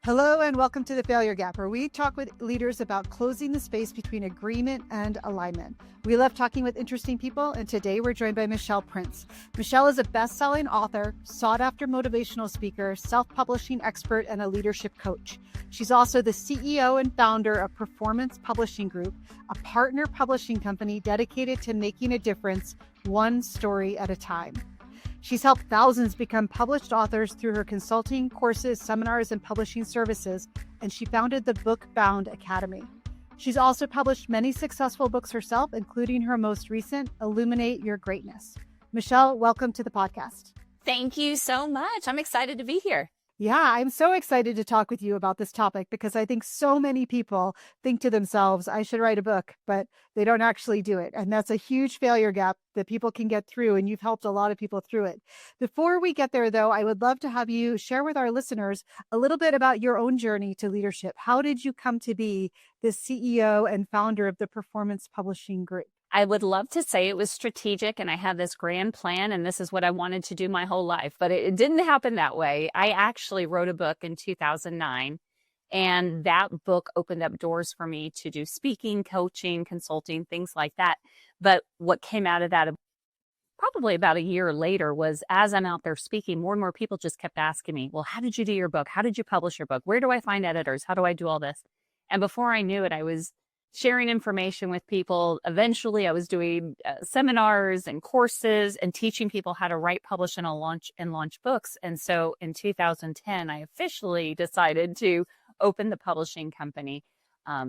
Hello and welcome to The Failure Gap, where we talk with leaders about closing the space between agreement and alignment. We love talking with interesting people, and today we're joined by Michelle Prince. Michelle is a best-selling author, sought-after motivational speaker, self-publishing expert, and a leadership coach. She's also the CEO and founder of Karrikins Group, a partner publishing company dedicated to making a difference one story at a time. She's helped thousands become published authors through her consulting, courses, seminars, and publishing services, and she founded the Book Bound Academy. She's also published many successful books herself, including her most recent, Illuminate Your Greatness. Michelle, welcome to the podcast. Thank you so much. I'm excited to be here. Yeah, I'm so excited to talk with you about this topic because I think so many people think to themselves, I should write a book, but they don't actually do it. And that's a huge failure gap that people can get through. And you've helped a lot of people through it. Before we get there, though, I would love to have you share with our listeners a little bit about your own journey to leadership. How did you come to be the CEO and founder of the Karrikins Publishing Group? I would love to say it was strategic and I had this grand plan and this is what I wanted to do my whole life, but it didn't happen that way. I actually wrote a book in 2009 and that book opened up doors for me to do speaking, coaching, consulting, things like that. But what came out of that probably about a year later was as I'm out there speaking, more and more people just kept asking me, well, how did you do your book? How did you publish your book? Where do I find editors? How do I do all this? And before I knew it, I was sharing information with people. Eventually, I was doing seminars and courses and teaching people how to write, publish, and launch books. And so in 2010, I officially decided to open the publishing company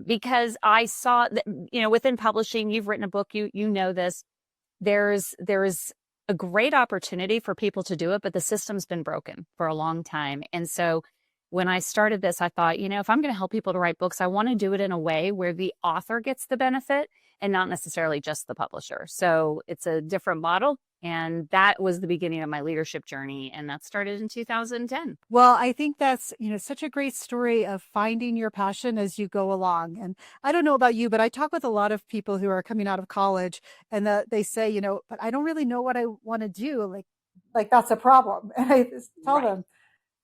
because I saw that, within publishing, you've written a book, you know this, there's a great opportunity for people to do it, but the system's been broken for a long time. And so when I started this, I thought, if I'm going to help people to write books, I want to do it in a way where the author gets the benefit and not necessarily just the publisher. So it's a different model. And that was the beginning of my leadership journey. And that started in 2010. Well, I think that's, such a great story of finding your passion as you go along. And I don't know about you, but I talk with a lot of people who are coming out of college and they say, but I don't really know what I want to do. Like that's a problem. And I just tell them,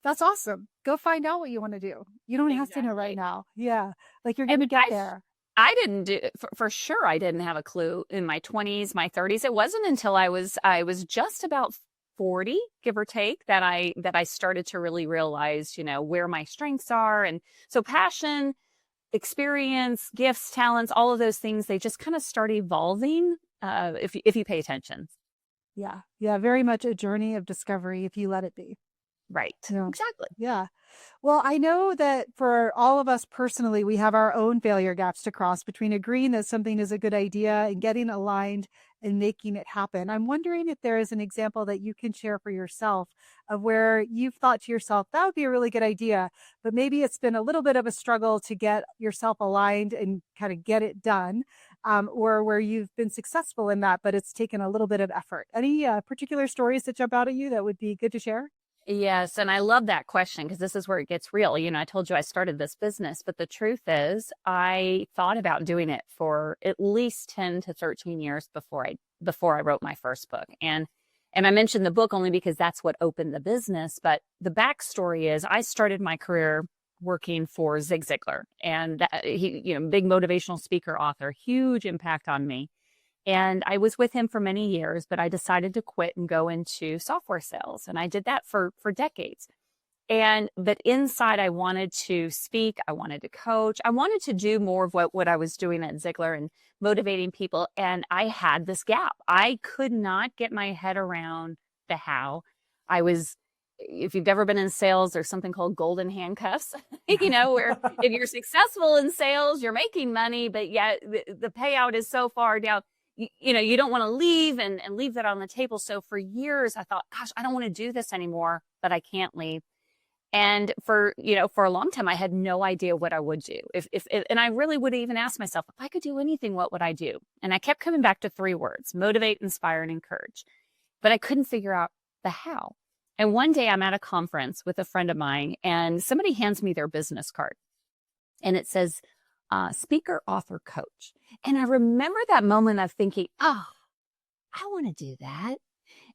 that's awesome. Go find out what you want to do. You don't have to know right now. Yeah. Like you're going to get there. I didn't do for sure. I didn't have a clue in my 20s, my 30s. It wasn't until I was just about 40, give or take, that I started to really realize, where my strengths are. And so passion, experience, gifts, talents, all of those things, they just kind of start evolving if you pay attention. Yeah. Yeah. Very much a journey of discovery if you let it be. Right. Yeah. Exactly. Yeah. Well, I know that for all of us personally, we have our own failure gaps to cross between agreeing that something is a good idea and getting aligned and making it happen. I'm wondering if there is an example that you can share for yourself of where you've thought to yourself, that would be a really good idea, but maybe it's been a little bit of a struggle to get yourself aligned and kind of get it done, or where you've been successful in that, but it's taken a little bit of effort. Any particular stories that jump out at you that would be good to share? Yes. And I love that question because this is where it gets real. I told you I started this business, but the truth is I thought about doing it for at least 10 to 13 years before I wrote my first book. And I mentioned the book only because that's what opened the business. But the backstory is I started my career working for Zig Ziglar, and he, big motivational speaker, author, huge impact on me. And I was with him for many years, but I decided to quit and go into software sales. And I did that for decades. But inside, I wanted to speak. I wanted to coach. I wanted to do more of what I was doing at Ziglar and motivating people. And I had this gap. I could not get my head around the how. If you've ever been in sales, there's something called golden handcuffs, where if you're successful in sales, you're making money, but yet the payout is so far down. You don't want to leave and leave that on the table. So for years I thought, gosh, I don't want to do this anymore, but I can't leave. And for a long time, I had no idea what I would do. And I really would even ask myself, if I could do anything, what would I do? And I kept coming back to 3 words: motivate, inspire, and encourage. But I couldn't figure out the how. And one day I'm at a conference with a friend of mine and somebody hands me their business card and it says, speaker, author, coach. And I remember that moment of thinking, oh, I want to do that.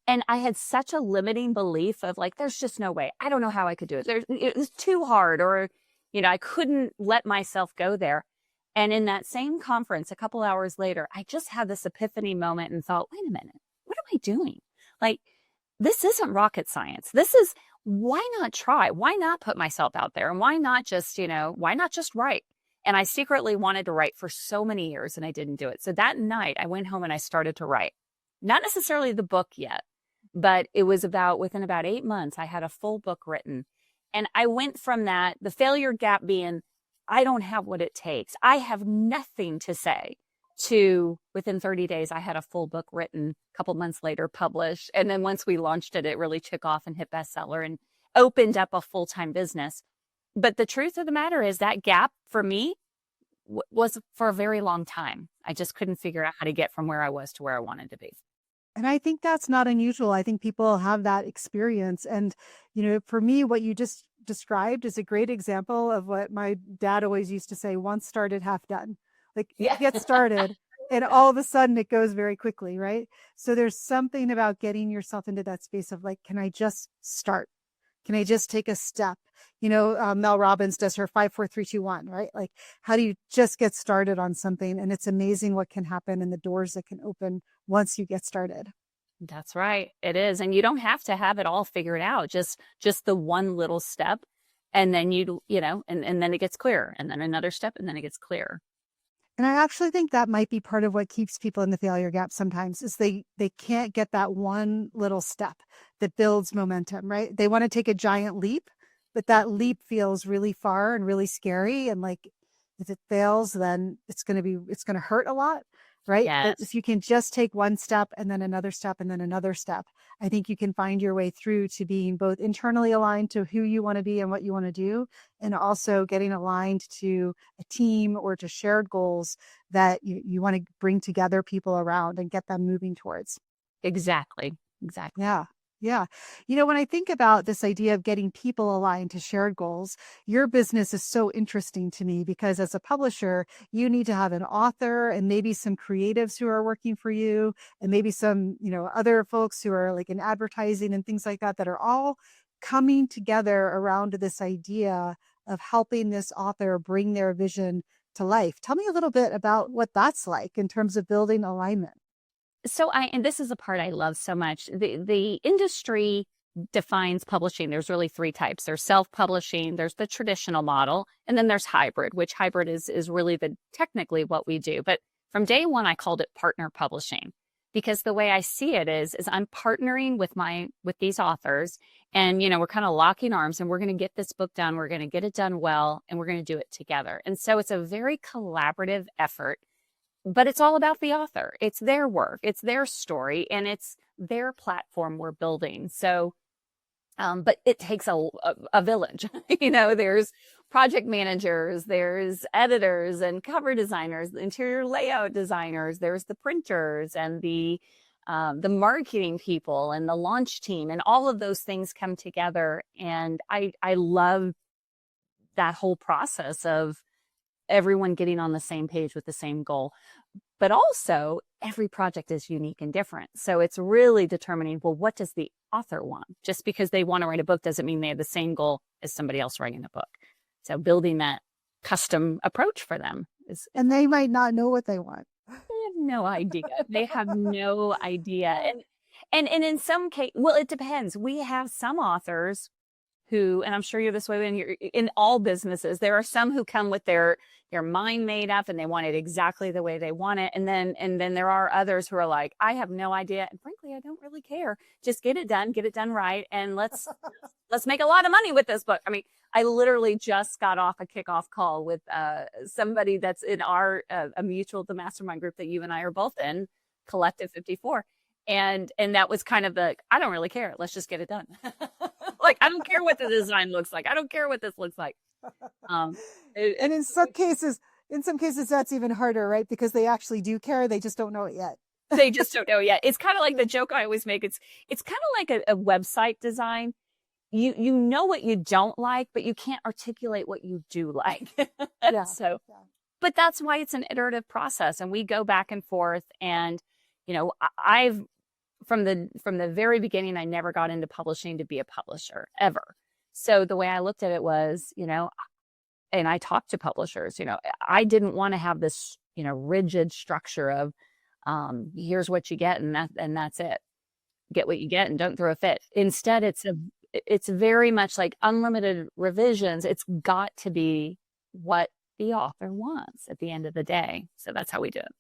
And I had such a limiting belief of there's just no way. I don't know how I could do it. It was too hard, or I couldn't let myself go there. And in that same conference, a couple hours later, I just had this epiphany moment and thought, wait a minute, what am I doing? Like, this isn't rocket science. Why not try? Why not put myself out there? And why not just write? And I secretly wanted to write for so many years and I didn't do it. So that night I went home and I started to write. Not necessarily the book yet, but it was within about 8 months, I had a full book written. And I went from that, the failure gap being, I don't have what it takes, I have nothing to say, to within 30 days, I had a full book written, a couple months later published. And then once we launched it, it really took off and hit bestseller and opened up a full-time business. But the truth of the matter is that gap for me was for a very long time. I just couldn't figure out how to get from where I was to where I wanted to be. And I think that's not unusual. I think people have that experience. And, for me, what you just described is a great example of what my dad always used to say, once started, half done. Like, Yeah. get started and all of a sudden it goes very quickly, right? So there's something about getting yourself into that space of like, can I just start? Can I just take a step? Mel Robbins does her 5, 4, 3, 2, 1, right? Like, how do you just get started on something? And it's amazing what can happen and the doors that can open once you get started. That's right. It is. And you don't have to have it all figured out. Just the one little step. And then and then it gets clear. And then another step, and then it gets clear. And I actually think that might be part of what keeps people in the failure gap sometimes is they can't get that one little step that builds momentum, right? They want to take a giant leap, but that leap feels really far and really scary. And like, if it fails, then it's going to hurt a lot, right? Yes. But if you can just take one step and then another step and then another step, I think you can find your way through to being both internally aligned to who you want to be and what you want to do, and also getting aligned to a team or to shared goals that you want to bring together people around and get them moving towards. Exactly. Yeah. Yeah. When I think about this idea of getting people aligned to shared goals, your business is so interesting to me because as a publisher, you need to have an author and maybe some creatives who are working for you and maybe some, other folks who are like in advertising and things like that are all coming together around this idea of helping this author bring their vision to life. Tell me a little bit about what that's like in terms of building alignment. And this is the part I love so much. The industry defines publishing. There's really 3 types. There's self-publishing, there's the traditional model, and then there's hybrid, which hybrid is really technically what we do. But from day one, I called it partner publishing because the way I see it is I'm partnering with these authors and, we're kind of locking arms and we're going to get this book done. We're going to get it done well, and we're going to do it together. And so it's a very collaborative effort. But it's all about the author. It's their work, it's their story, and it's their platform we're building. So, but it takes a village. There's project managers, there's editors and cover designers, interior layout designers, there's the printers and the marketing people and the launch team, and all of those things come together. And I love that whole process of everyone getting on the same page with the same goal. But also, every project is unique and different. So it's really determining, well, what does the author want? Just because they want to write a book doesn't mean they have the same goal as somebody else writing a book. So building that custom approach for them is... And they might not know what they want. They have no idea. They have no idea. And in some case, well, it depends. We have some authors who, and I'm sure you're this way in all businesses, there are some who come with their mind made up and they want it exactly the way they want it. And then there are others who are like, I have no idea. And frankly, I don't really care. Just get it done right. And let's make a lot of money with this book. I mean, I literally just got off a kickoff call with somebody that's in our a mutual, the mastermind group that you and I are both in, Collective 54. And that was kind of I don't really care. Let's just get it done. Like, I don't care what the design looks like. I don't care what this looks like. And in some cases, that's even harder, right? Because they actually do care. They just don't know it yet. They just don't know yet. It's kind of like the joke I always make. It's kind of like a website design. You know what you don't like, but you can't articulate what you do like. Yeah. But that's why it's an iterative process. And we go back and forth. And, I've, from the very beginning, I never got into publishing to be a publisher ever. So the way I looked at it was, and I talk to publishers, I didn't want to have this, rigid structure of, here's what you get and that's it. Get what you get and don't throw a fit. Instead, it's very much like unlimited revisions. It's got to be what the author wants at the end of the day. So that's how we do it.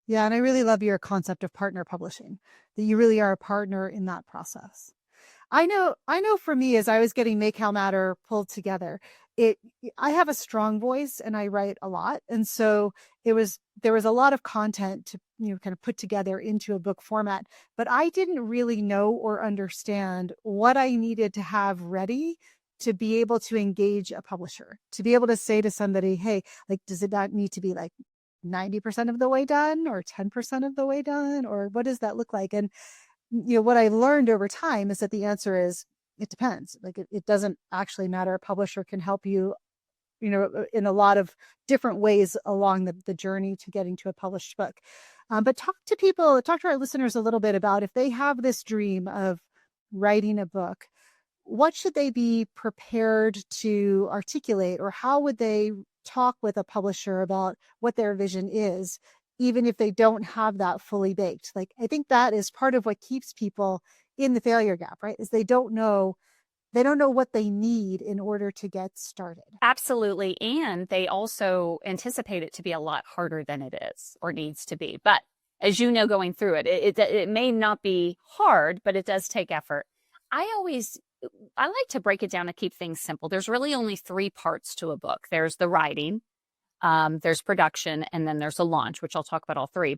Yeah, and I really love your concept of partner publishing, that you really are a partner in that process. I know for me, as I was getting Make How Matter pulled together, it I have a strong voice and I write a lot. And so there was a lot of content to, kind of put together into a book format, but I didn't really know or understand what I needed to have ready to be able to engage a publisher, to be able to say to somebody, hey, like, does it not need to be like 90% of the way done or 10% of the way done? Or what does that look like? And what I learned over time is that the answer is it depends. Like it doesn't actually matter. A publisher can help you, in a lot of different ways along the journey to getting to a published book. But talk to our listeners a little bit about if they have this dream of writing a book, what should they be prepared to articulate, or how would they talk with a publisher about what their vision is, even if they don't have that fully baked? Like, I think that is part of what keeps people in the failure gap, right? Is they don't know what they need in order to get started. Absolutely. And they also anticipate it to be a lot harder than it is or needs to be. But as you know, going through it may not be hard, but it does take effort. I like to break it down to keep things simple. There's really only 3 parts to a book. There's the writing, there's production, and then there's a launch, which I'll talk about all 3.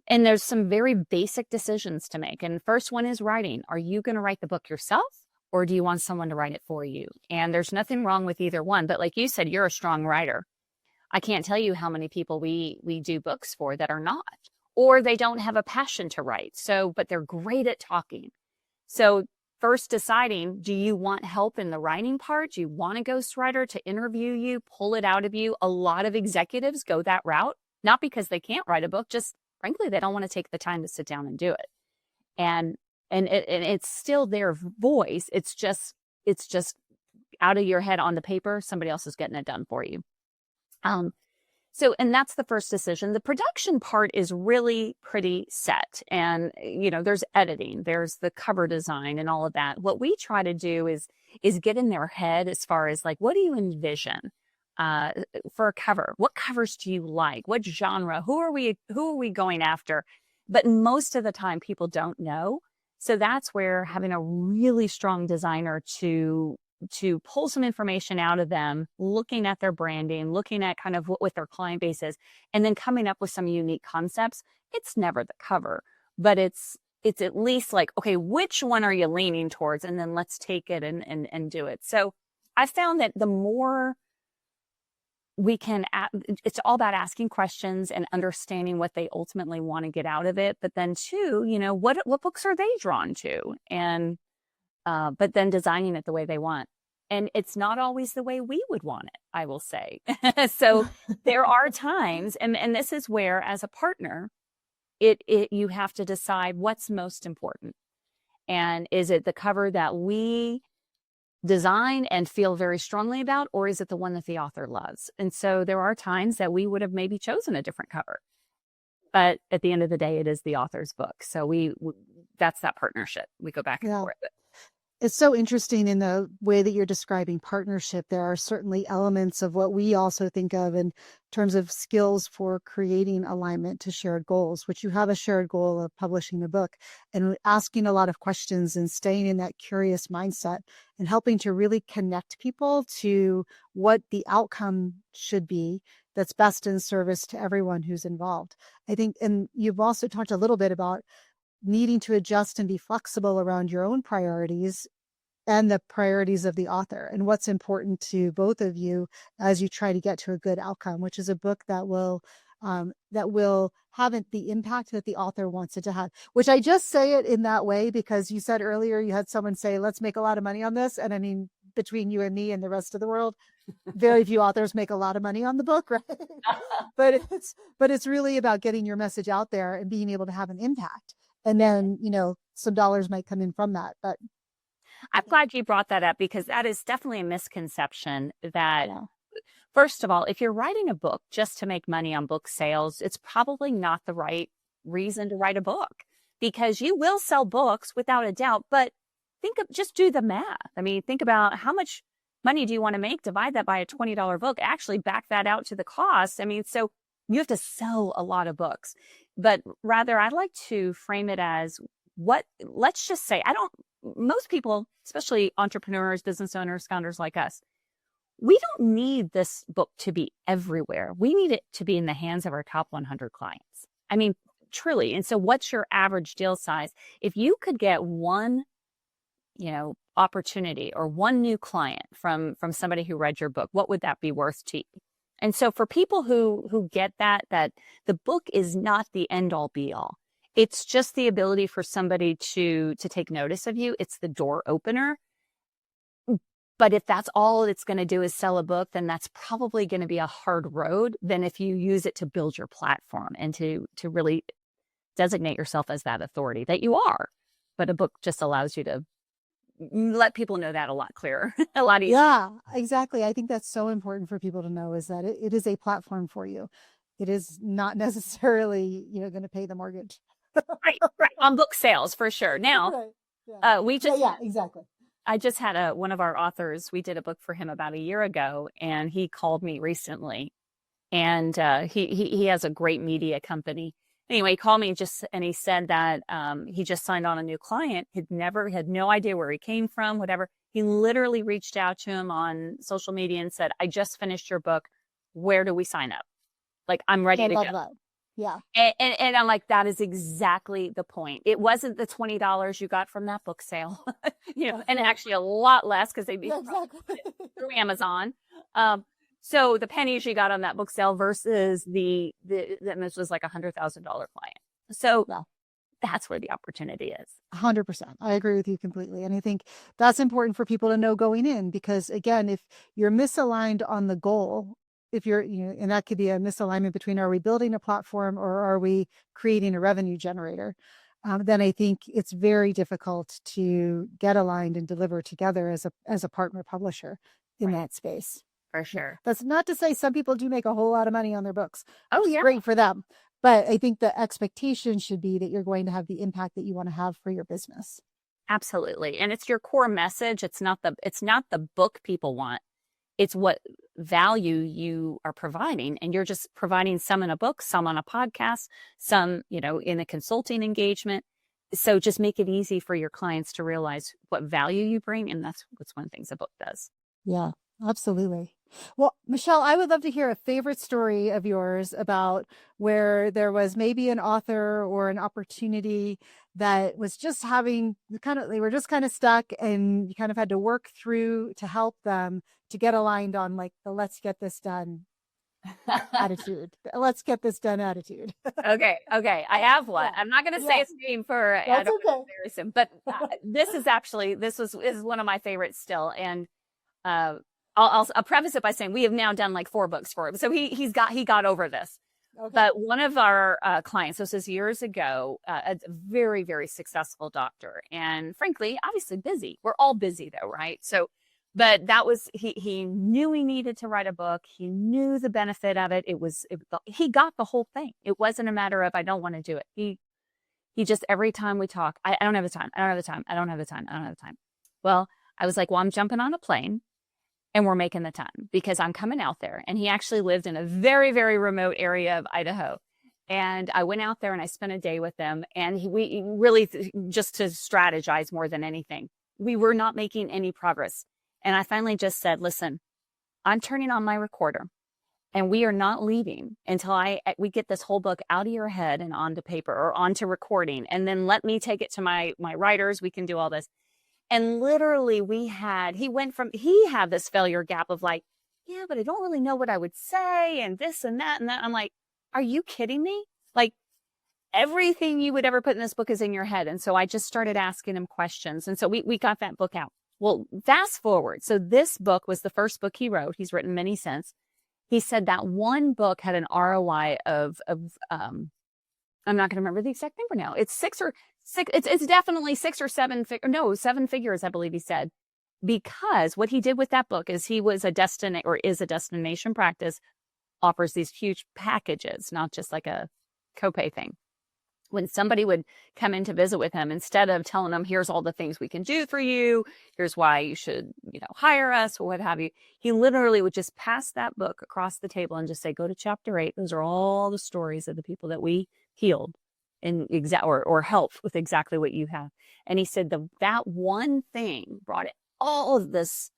And there's some very basic decisions to make. And the first one is writing. Are you going to write the book yourself, or do you want someone to write it for you? And there's nothing wrong with either one. But like you said, you're a strong writer. I can't tell you how many people we do books for that are not, or they don't have a passion to write. But they're great at talking. So first deciding, do you want help in the writing part? Do you want a ghostwriter to interview you, pull it out of you? A lot of executives go that route, not because they can't write a book, just frankly, they don't want to take the time to sit down and do it. And it's still their voice. It's just out of your head on the paper. Somebody else is getting it done for you. And that's the first decision. The production part is really pretty set. And, there's editing, there's the cover design and all of that. What we try to do is get in their head as far as like, what do you envision for a cover? What covers do you like? What genre? Who are we going after? But most of the time people don't know. So that's where having a really strong designer to pull some information out of them, looking at their branding, looking at kind of what their client base is, and then coming up with some unique concepts. It's never the cover, but it's at least like, okay, which one are you leaning towards? And then let's take it and do it. So I found that the more we can, it's all about asking questions and understanding what they ultimately want to get out of it. But then too, what books are they drawn to? And but then designing it the way they want. And it's not always the way we would want it, I will say. So there are times, and this is where, as a partner, you have to decide what's most important. And is it the cover that we design and feel very strongly about, or is it the one that the author loves? And so there are times that we would have maybe chosen a different cover. But at the end of the day, it is the author's book. So that's that partnership. We go back and forth. It's so interesting in the way that you're describing partnership. There are certainly elements of what we also think of in terms of skills for creating alignment to shared goals, which you have a shared goal of publishing a book, and asking a lot of questions and staying in that curious mindset and helping to really connect people to what the outcome should be that's best in service to everyone who's involved. I think, and you've also talked a little bit about needing to adjust and be flexible around your own priorities and the priorities of the author and what's important to both of you as you try to get to a good outcome, which is a book that will have the impact that the author wants it to have. Which I just say it in that way because you said earlier you had someone say, let's make a lot of money on this. And I mean, between you and me and the rest of the world, very few authors make a lot of money on the book, right? but it's really about getting your message out there and being able to have an impact. And then, some dollars might come in from that. But I'm glad you brought that up because that is definitely a misconception that First of all, if you're writing a book just to make money on book sales, it's probably not the right reason to write a book, because you will sell books without a doubt. But just do the math. I mean, think about how much money do you want to make? Divide that by a $20 book, actually back that out to the cost. I mean, so you have to sell a lot of books, but rather I like to frame it as let's just say, most people, especially entrepreneurs, business owners, founders like us, we don't need this book to be everywhere. We need it to be in the hands of our top 100 clients. I mean, truly. And so what's your average deal size? If you could get one, opportunity or one new client from somebody who read your book, what would that be worth to you? And so for people who get that the book is not the end all be all. It's just the ability for somebody to take notice of you. It's the door opener. But if that's all it's going to do is sell a book, then that's probably going to be a hard road than if you use it to build your platform and to really designate yourself as that authority that you are. But a book just allows you to let people know that a lot clearer, a lot easier. Yeah, exactly. I think that's so important for people to know, is that it is a platform for you. It is not necessarily, going to pay the mortgage. Right. On book sales, for sure. Now, right. Yeah. Yeah, exactly. I just had one of our authors, we did a book for him about a year ago, and he called me recently, and he has a great media company. Anyway, he called me and he said that he just signed on a new client. Had no idea where he came from, whatever. He literally reached out to him on social media and said, I just finished your book. Where do we sign up? Like, I'm ready to go. That. Yeah. And I'm like, that is exactly the point. It wasn't the $20 you got from that book sale, and actually a lot less because they'd be through Amazon. So the pennies you got on that book sale versus this was like $100,000 client. So that's where the opportunity is. 100%. I agree with you completely. And I think that's important for people to know going in, because again, if you're misaligned on the goal, if you're, and that could be a misalignment between, are we building a platform or are we creating a revenue generator? Then I think it's very difficult to get aligned and deliver together as a partner publisher in that space. For sure. That's not to say some people do make a whole lot of money on their books. Oh, yeah. Great for them. But I think the expectation should be that you're going to have the impact that you want to have for your business. Absolutely. And it's your core message. It's not the book people want. It's what value you are providing. And you're just providing some in a book, some on a podcast, some, in a consulting engagement. So just make it easy for your clients to realize what value you bring. And that's one of the things a book does. Yeah, absolutely. Well, Michelle, I would love to hear a favorite story of yours about where there was maybe an author or an opportunity that was just they were just kind of stuck, and you kind of had to work through to help them to get aligned on like the let's get this done attitude. Let's get this done attitude. Okay. I have one. Yeah. I'm not going to say its name for That's okay. Very soon, but this is one of my favorites still. And I'll preface it by saying we have now done like 4 books for him. So he got over this. Okay. But one of our clients, this was years ago, a very, very successful doctor, and frankly, obviously busy. We're all busy though, right? So, but that was, he knew he needed to write a book. He knew the benefit of it. He got the whole thing. It wasn't a matter of, I don't want to do it. He just, every time we talk, I don't have the time. I don't have the time. I don't have the time. I don't have the time. Well, I was like, well, I'm jumping on a plane and we're making the time because I'm coming out there. And he actually lived in a very, very remote area of Idaho. And I went out there and I spent a day with him, and we really, just to strategize more than anything, we were not making any progress. And I finally just said, listen, I'm turning on my recorder and we are not leaving until we get this whole book out of your head and onto paper or onto recording. And then let me take it to my writers. We can do all this. And literally he had this failure gap of like, yeah, but I don't really know what I would say and this and that and that. I'm like, are you kidding me? Like, everything you would ever put in this book is in your head. And so I just started asking him questions. And so we got that book out. Well, fast forward. So this book was the first book he wrote. He's written many since. He said that one book had an ROI of I'm not going to remember the exact number now. It's 6 or 6. It's definitely 6 or 7 figures. No, 7 figures, I believe he said. because what he did with that book is he was is a destination practice, offers these huge packages, not just like a copay thing. When somebody would come in to visit with him, instead of telling them, here's all the things we can do for you, here's why you should, hire us or what have you, he literally would just pass that book across the table and just say, go to chapter 8. Those are all the stories of the people that we healed and or helped with exactly what you have. And he said that one thing brought all of this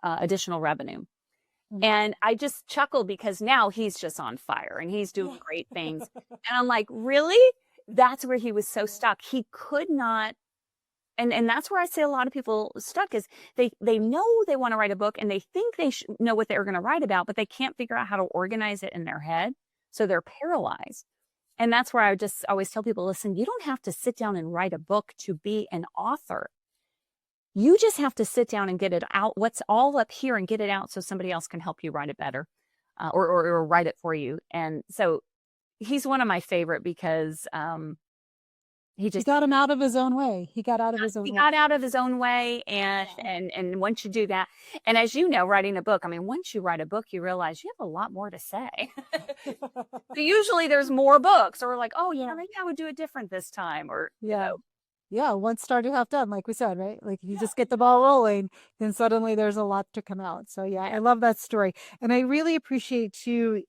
additional revenue. Mm-hmm. And I just chuckled because now he's just on fire and he's doing great things. And I'm like, really? That's where he was so stuck. He could not. And that's where I say a lot of people stuck is they know they want to write a book and they think they know what they're going to write about, but they can't figure out how to organize it in their head. So they're paralyzed. And that's where I just always tell people, listen, you don't have to sit down and write a book to be an author. You just have to sit down and get it out, what's all up here, and get it out so somebody else can help you write it better or write it for you. And so he's one of my favorite because he got him out of his own way. He got out of his own way. He got out of his own way. And once you do that, and as you know, writing a book, I mean, once you write a book, you realize you have a lot more to say. So usually there's more books or like, oh, maybe I would do it different this time or, Yeah, once started, half done, like we said, right? Like you just get the ball rolling, then suddenly there's a lot to come out. So I love that story. And I really appreciate too,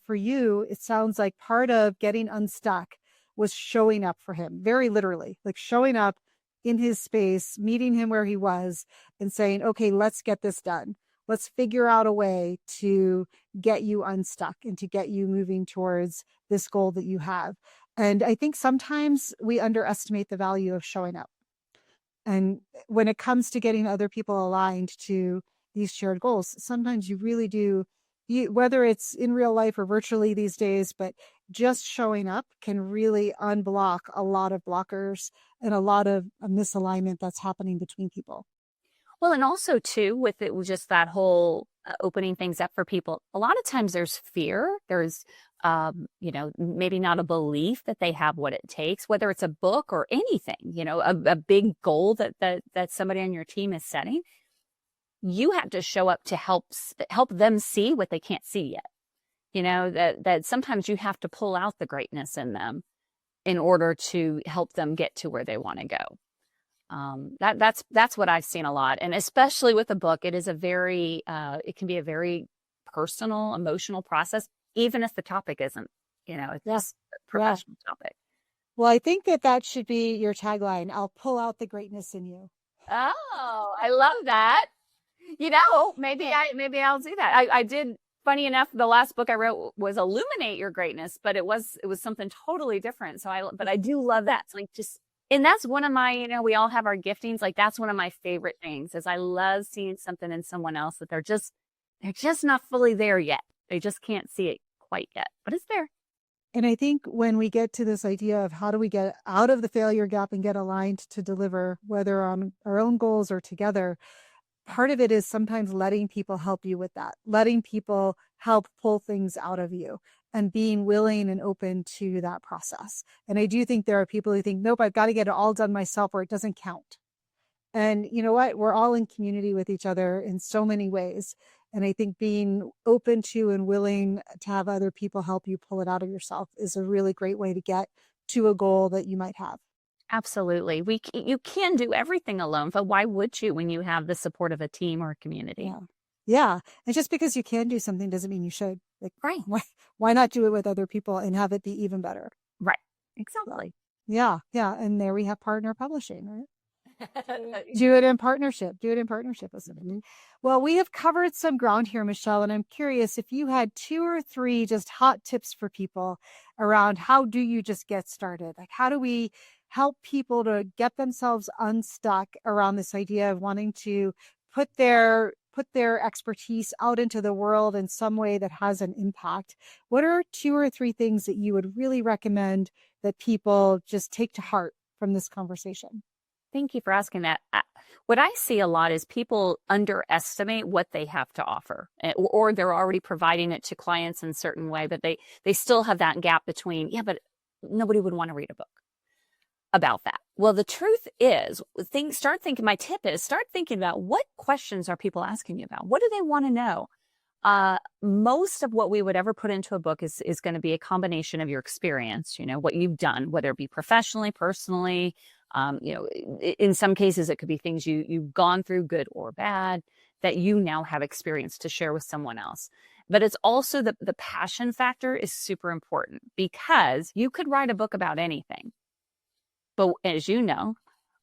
for you, it sounds like part of getting unstuck was showing up for him, very literally, like showing up in his space, meeting him where he was and saying, okay, let's get this done. Let's figure out a way to get you unstuck and to get you moving towards this goal that you have. And I think sometimes we underestimate the value of showing up. And when it comes to getting other people aligned to these shared goals, sometimes you really do, whether it's in real life or virtually these days, but just showing up can really unblock a lot of blockers and a lot of misalignment that's happening between people. Well, and also too, with it was just that whole opening things up for people. A lot of times there's fear. There's, maybe not a belief that they have what it takes, whether it's a book or anything, a big goal that somebody on your team is setting. You have to show up to help them see what they can't see yet. That sometimes you have to pull out the greatness in them in order to help them get to where they want to go. That's what I've seen a lot. And especially with a book, it is it can be a very personal, emotional process, even if the topic isn't, it's just a professional topic. Well, I think that should be your tagline. I'll pull out the greatness in you. Oh, I love that. Maybe I'll do that. I did. Funny enough, the last book I wrote was Illuminate Your Greatness, but it was something totally different. So I do love that. It's like and that's one of my, we all have our giftings. Like that's one of my favorite things is I love seeing something in someone else that they're just not fully there yet. They just can't see it quite yet, but it's there. And I think when we get to this idea of how do we get out of the failure gap and get aligned to deliver, whether on our own goals or together, part of it is sometimes letting people help you with that, letting people help pull things out of you and being willing and open to that process. And I do think there are people who think, nope, I've got to get it all done myself or it doesn't count. And you know what? We're all in community with each other in so many ways. And I think being open to and willing to have other people help you pull it out of yourself is a really great way to get to a goal that you might have. Absolutely. You can do everything alone, but why would you when you have the support of a team or a community? Yeah. And just because you can do something doesn't mean you should. Like, right. Why not do it with other people and have it be even better? Right. Exactly. Yeah. And there we have partner publishing, right? Do it in partnership with somebody. Well, we have covered some ground here, Michelle, and I'm curious if you had 2 or 3 just hot tips for people around how do you just get started? Like, how do we help people to get themselves unstuck around this idea of wanting to put their expertise out into the world in some way that has an impact? What are 2 or 3 things that you would really recommend that people just take to heart from this conversation? Thank you for asking that. What I see a lot is people underestimate what they have to offer, or they're already providing it to clients in a certain way, but they still have that gap between, but nobody would want to read a book. about that? Well, the truth is, my tip is start thinking about what questions are people asking you about? What do they want to know? Most of what we would ever put into a book is going to be a combination of your experience, what you've done, whether it be professionally, personally, in some cases, it could be things you've gone through, good or bad, that you now have experience to share with someone else. But it's also the passion factor is super important, because you could write a book about anything. But as you know,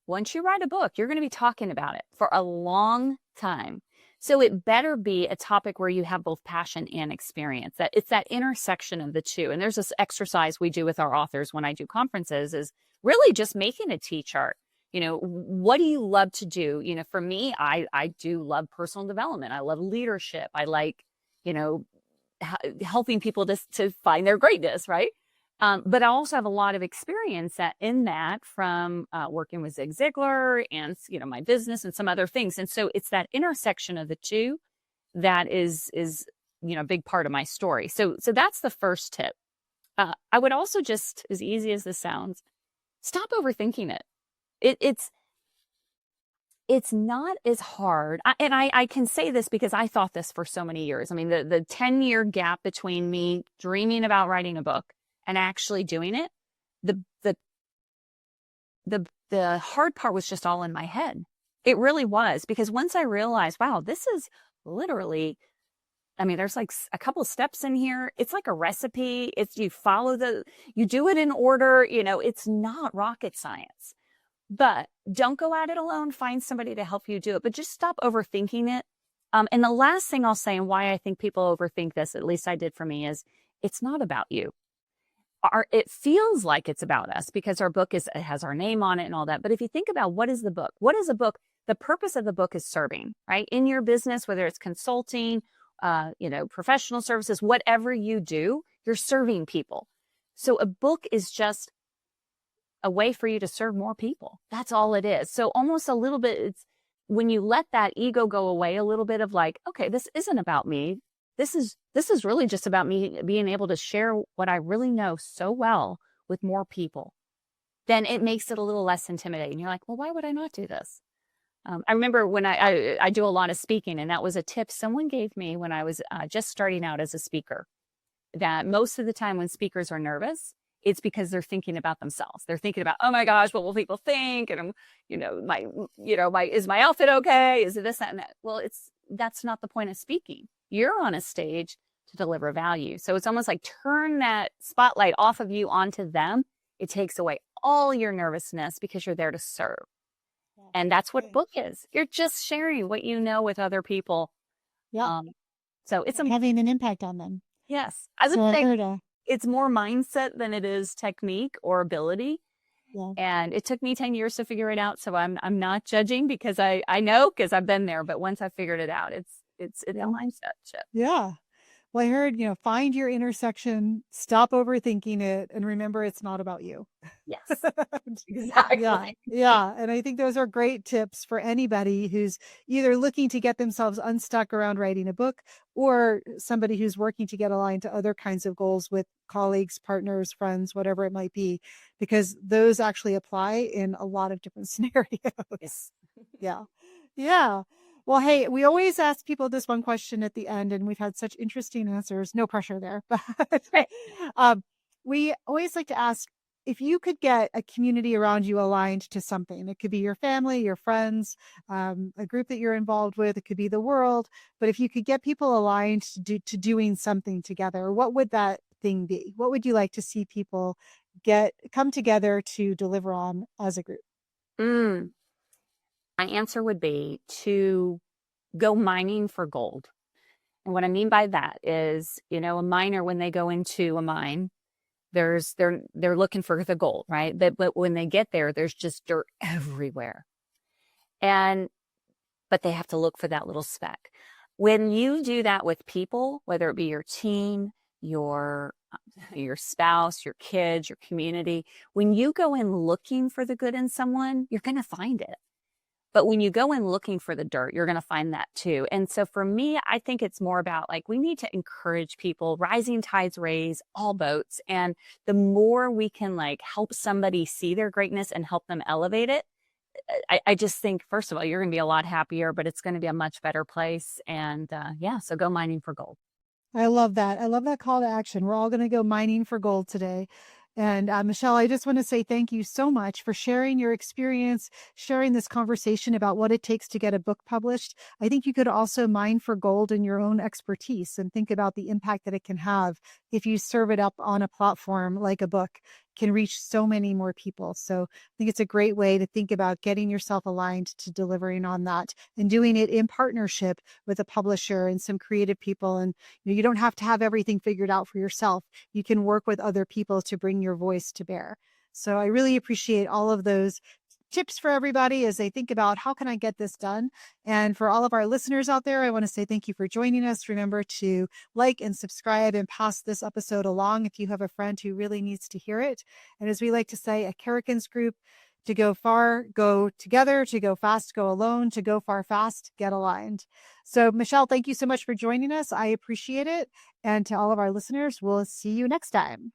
once you write a book, you're going to be talking about it for a long time. So it better be a topic where you have both passion and experience, that it's that intersection of the two. And there's this exercise we do with our authors when I do conferences, is really just making a T-chart. What do you love to do? For me, I do love personal development. I love leadership. I like, helping people to find their greatness, right? But I also have a lot of experience in that from working with Zig Ziglar and, my business and some other things. And so it's that intersection of the two that is a big part of my story. So that's the first tip. I would also, just as easy as this sounds, stop overthinking it. It's not as hard. I can say this because I thought this for so many years. I mean, the 10-year gap between me dreaming about writing a book and actually doing it, the hard part was just all in my head. It really was, because once I realized, wow, this is literally, there's like a couple of steps in here. It's like a recipe. You do it in order, it's not rocket science. But don't go at it alone. Find somebody to help you do it, but just stop overthinking it. And the last thing I'll say, and why I think people overthink this, at least I did for me, is it's not about you. It feels like it's about us because our book has our name on it and all that. But if you think about what is the book? What is a book? The purpose of the book is serving, right? In your business, whether it's consulting, professional services, whatever you do, you're serving people. So a book is just a way for you to serve more people. That's all it is. So almost a little bit, it's when you let that ego go away a little bit of like, okay, this isn't about me. This is really just about me being able to share what I really know so well with more people. Then it makes it a little less intimidating. You're like, well, why would I not do this? I remember when I do a lot of speaking, and that was a tip someone gave me when I was just starting out as a speaker, that most of the time when speakers are nervous, it's because they're thinking about themselves. They're thinking about, oh my gosh, what will people think? And is my outfit okay? Is it this, that, and that? Well, that's not the point of speaking. You're on a stage to deliver value. So it's almost like turn that spotlight off of you onto them. It takes away all your nervousness because you're there to serve. And that's what book is. You're just sharing what you know with other people. Yeah. So it's having an impact on them. Yes. I would say it's more mindset than it is technique or ability. Yeah. And it took me 10 years to figure it out. So I'm not judging because I know, because I've been there. But once I figured it out, it's a mindset shift. Yeah. Well, I heard, find your intersection, stop overthinking it, and remember it's not about you. Yes, exactly. Yeah. And I think those are great tips for anybody who's either looking to get themselves unstuck around writing a book, or somebody who's working to get aligned to other kinds of goals with colleagues, partners, friends, whatever it might be, because those actually apply in a lot of different scenarios. Yes. Yeah. Yeah. Well, hey, we always ask people this one question at the end, and we've had such interesting answers. No pressure there. But we always like to ask, if you could get a community around you aligned to something, it could be your family, your friends, a group that you're involved with, it could be the world. But if you could get people aligned to doing something together, what would that thing be? What would you like to see people come together to deliver on as a group? My answer would be to go mining for gold. And what I mean by that is, a miner, when they go into a mine, they're looking for the gold, right? But when they get there, there's just dirt everywhere. But they have to look for that little speck. When you do that with people, whether it be your team, your spouse, your kids, your community, when you go in looking for the good in someone, you're going to find it. But when you go in looking for the dirt, you're going to find that too. And so for me, I think it's more about like we need to encourage people. Rising tides raise all boats. And the more we can like help somebody see their greatness and help them elevate it, I just think, first of all, you're going to be a lot happier, but it's going to be a much better place. And yeah, so go mining for gold. I love that. I love that call to action. We're all going to go mining for gold today. And Michelle, I just want to say thank you so much for sharing your experience, sharing this conversation about what it takes to get a book published. I think you could also mine for gold in your own expertise and think about the impact that it can have if you serve it up on a platform like a book can reach so many more people. So I think it's a great way to think about getting yourself aligned to delivering on that and doing it in partnership with a publisher and some creative people. And you don't have to have everything figured out for yourself. You can work with other people to bring your voice to bear. So I really appreciate all of those tips for everybody as they think about how can I get this done. And for all of our listeners out there, I want to say thank you for joining us. Remember to like and subscribe and pass this episode along if you have a friend who really needs to hear it. And as we like to say at Karrikins Group, to go far, go together, to go fast, go alone, to go far fast, get aligned. So Michelle, thank you so much for joining us. I appreciate it. And to all of our listeners, we'll see you next time.